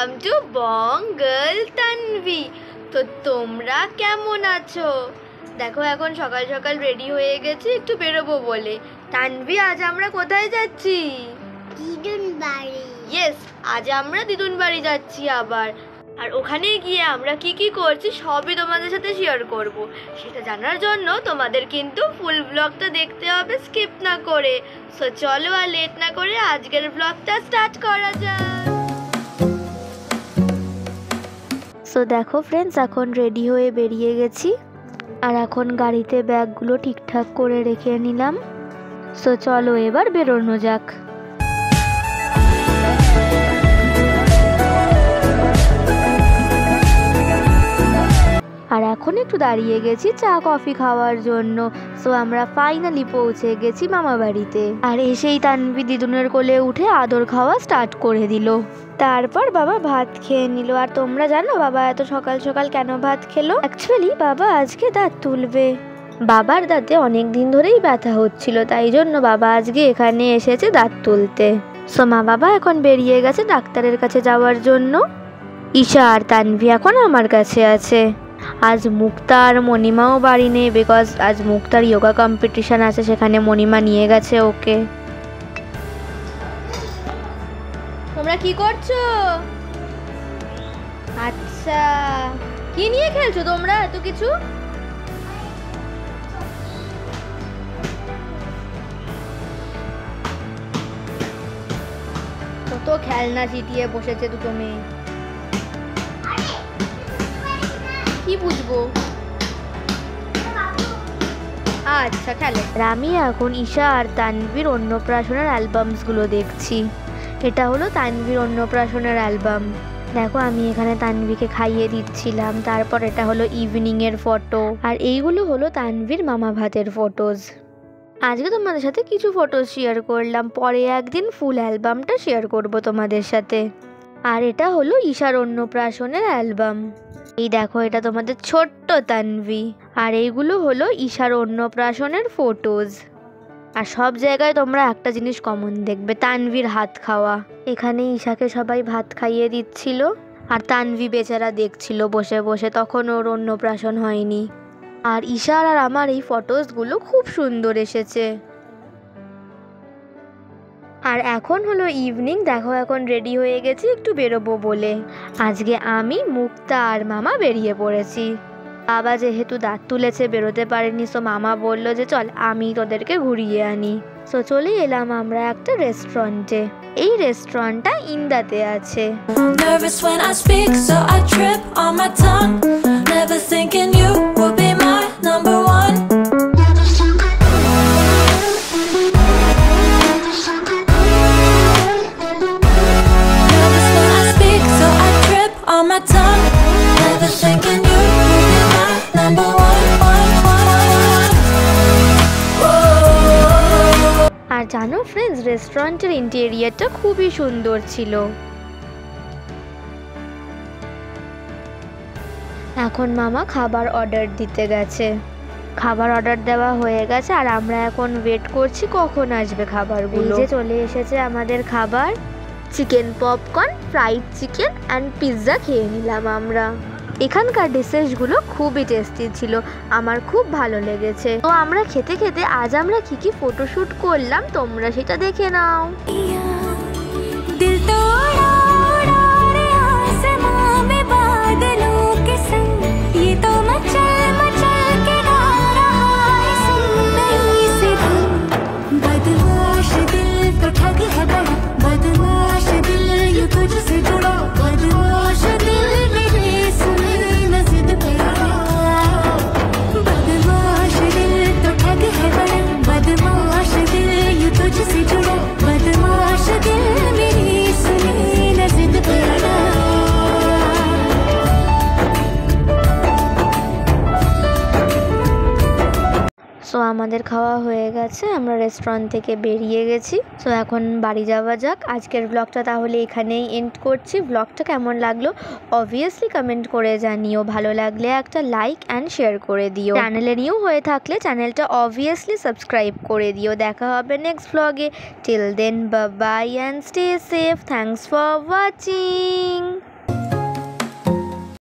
Welcome to বঙ্গল Tanvi. তো তোমরা কেমন আছো? দেখো এখন সকাল সকাল রেডি হয়ে গেছি একটু বেরোবো বলে। তানভি, আজ আমরা কোথায় যাচ্ছি? দিদুন বাড়ি। ইয়েস, আজ আমরা দিদুন বাড়ি যাচ্ছি আবার। আর ওখানে গিয়ে আমরা কি কি করছি সবই তোমাদের সাথে শেয়ার করব। সেটা জানার জন্য তোমাদের কিন্তু ফুল ব্লগটা দেখতে হবে স্কিপ না করে। সো চলো আর লেট না করে আজকের ব্লগটা স্টার্ট করা যাক। সো দেখো ফ্রেন্ডস, এখন রেডি হয়ে বেরিয়ে গেছি আর এখন গাড়িতে ব্যাগগুলো ঠিকঠাক করে রেখে নিলাম। সো চলো এবার বেরোনো যাক। আর এখন একটু দাঁড়িয়ে গেছি চা কফি খাওয়ার জন্য। সো আমরা ফাইনালি পৌঁছে গেছি মামা বাড়িতে। আর এসেই তানভি দিদুনের কোলে উঠে আদর খাওয়া স্টার্ট করে দিল। তারপর বাবা ভাত খেয়ে নিল। আর তোমরা জানো বাবা এত সকাল সকাল কেন ভাত খেলো? অ্যাকচুয়ালি বাবা আজকে দাঁত তুলবে। বাবার দাঁতে অনেক দিন ধরেই ব্যথা হচ্ছিল, তাই জন্য বাবা আজকে এখানে এসেছে দাঁত তুলতে। সো মা বাবা এখন বেরিয়ে গেছে ডাক্তারের কাছে যাওয়ার জন্য। ঈশা আর তানভি এখন আমার কাছে আছে। আজ মুক্তা আর মণিমাও বাড়ি নেই, বিকজ আজ মুক্তার যোগা কম্পিটিশন আছে, সেখানে মণিমা নিয়ে গেছে ওকে। তোমরা কি করছো? আচ্ছা, কি নিয়ে খেলছো তোমরা এত কিছু? কত খেলনা চিটিয়ে বসেছে দুটো মেয়ে, কি বুঝবো। আচ্ছা খেলো। আমি এখন ঈশা আর তানভীর অন্নপ্রাশনের অ্যালবামসগুলো দেখছি। এটা হলো তানভীর অন্নপ্রাশনের অ্যালবাম। দেখো আমি এখানে তানভীকে খাইয়ে দিচ্ছিলাম। তারপর এটা হলো ইভিনিংয়ের ফটো, আর এইগুলো হলো তানভীর মামা ভাতের ফটোজ। আজকে তোমাদের সাথে কিছু ফটোজ শেয়ার করলাম, পরে একদিন ফুল অ্যালবামটা শেয়ার করব তোমাদের সাথে। আর এটা হলো ঈশার অন্নপ্রাশনের অ্যালবাম। এই দেখো, এটা তোমাদের ছোট্ট তানভি। আর এইগুলো হলো ঈশার অন্নপ্রাশনের ফটোজ। আর সব জায়গায় তোমরা একটা জিনিস কমন দেখবে, তানভির হাত খাওয়া। এখানে ঈশাকে সবাই ভাত খাইয়ে দিচ্ছিল, আর তানভি বেচারা দেখছিল বসে বসে, তখন ওর অন্নপ্রাশন হয়নি। আর ঈশার আর আমার এই ফটোসগুলো খুব সুন্দর এসেছে। আর এখন হলো ইভিনিং। দেখো এখন রেডি হয়ে গেছি একটু বেরোবো বলে। আজকে আমি, মুক্তা আর মামা বেরিয়ে পড়েছি। বাবা যেহেতু দাঁত তুলেছে বেরোতে পারেনি, সো মামা বলল যে চল আমি তোদেরকে ঘুরিয়ে আনি। সো চলে এলাম আমরা একটা রেস্টুরেন্টে। এই রেস্টুরেন্টটা ইন্দাতে আছে। আর জানো ফ্রেন্ডস, রেস্টুরেন্টের ইন্টেরিয়ারটা খুবই সুন্দর ছিল। এখন মামা খাবার অর্ডার দিতে গেছে। খাবার অর্ডার দেওয়া হয়ে গেছে আর আমরা এখন ওয়েট করছি কখন আসবে খাবারগুলো। যে চলে এসেছে আমাদের খাবার, chicken popcorn, fried chicken and pizza খেয়ে নিলাম আমরা। এখানকার ডিশেসগুলো খুবই টেস্টি ছিল, আমার খুব ভালো লেগেছে। তো আমরা খেতে খেতে আজ আমরা কি কি ফটোশ্যুট করলাম তোমরা সেটা দেখে নাও। সো আমাদের খাওয়া হয়ে গেছে, আমরা রেস্টুরেন্ট থেকে বেরিয়ে গেছি। সো এখন বাড়ি যাওয়া যাক। আজকের ব্লগটা তাহলে এখানেই এন্ড করছি। ব্লগটা কেমন লাগলো অবভিয়াসলি কমেন্ট করে জানিও। ভালো লাগলে একটা লাইক অ্যান্ড শেয়ার করে দিও। চ্যানেলে নিউ হয়ে থাকলে চ্যানেলটা অবভিয়াসলি সাবস্ক্রাইব করে দিও। দেখা হবে নেক্সট ব্লগে। Till then bye bye and stay safe. Thanks for watching.